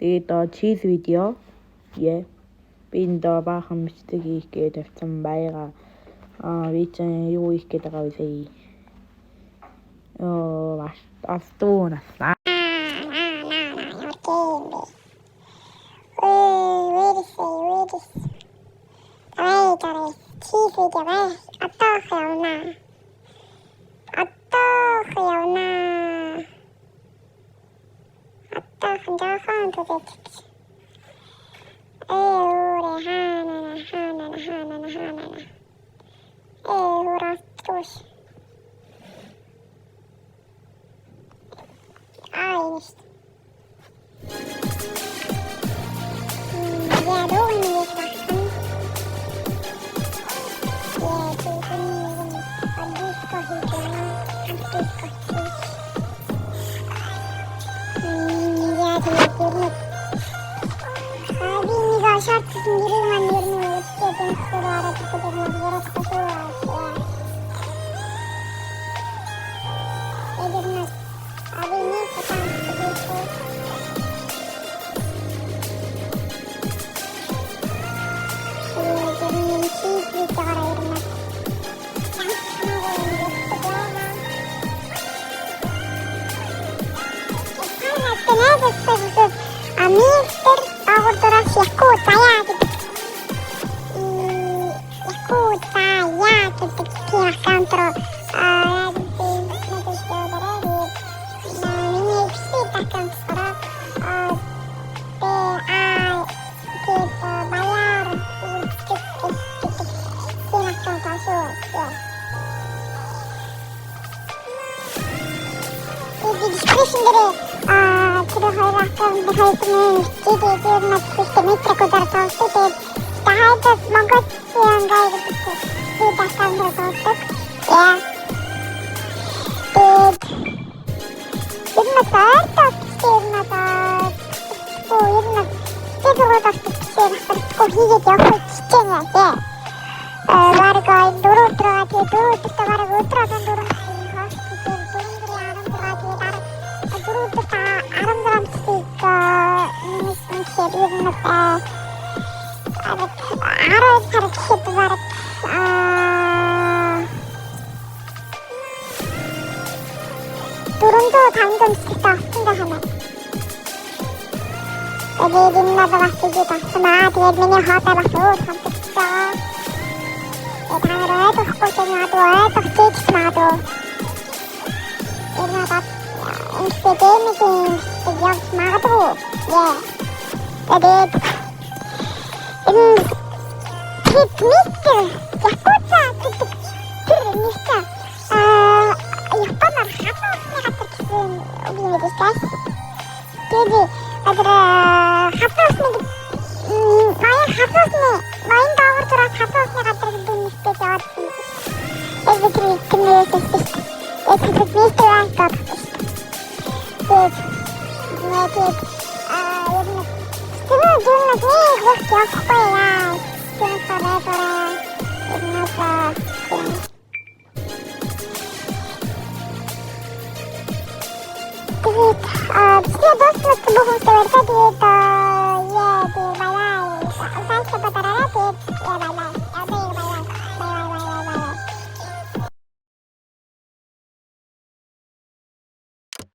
Тэгээд cheese video. Би энэ баахан мичдэг хийх гээд тавьсан байгаа. Би чинь юу хийх гээд байгаа вэ сая? Астуунасаа. Cheese video атаах явна. Атаахан жаахан төдөлт. Хаана. Урастус. Айст. Я думаю, не важно. Шарт нэрман үтсэн сураараа тэгэхээр мөрөстэй. Эдгэрнэс авины патан гэдэг. Эдгэрнэс чип гараа ирнэ. Мистер Агурдоров Якутая гэдэг. Якутая гэдэг аккаунт руу миний фейсбુક аккаунт руу баяр description дээр тэр хоёр аккаунт хайсан гэдэг нь метрик ударсан тэгээд тахад Монгол гай гэдэг тийм аккаунт руу яа. Турунду 당근 진짜 아픈다 하네. 여기 민나도 왔으기 닥스마 тэгээд миний хаатай бас өө хамтдаа. Танараа айдах гоо айдах чийч надо. Эрнада инстаграмын яг магадгүй. Тэгээд мистер Якута гэдэг тэр мистер Японоор хатуусны хатар гэсэн үг юм дээ. Тэгээд хатуусны баян даавар зураг хатуусны хатар гэдэг мистер явуулсан. Тэгээд тэр мистер антаа. Все доступы могут совершать это,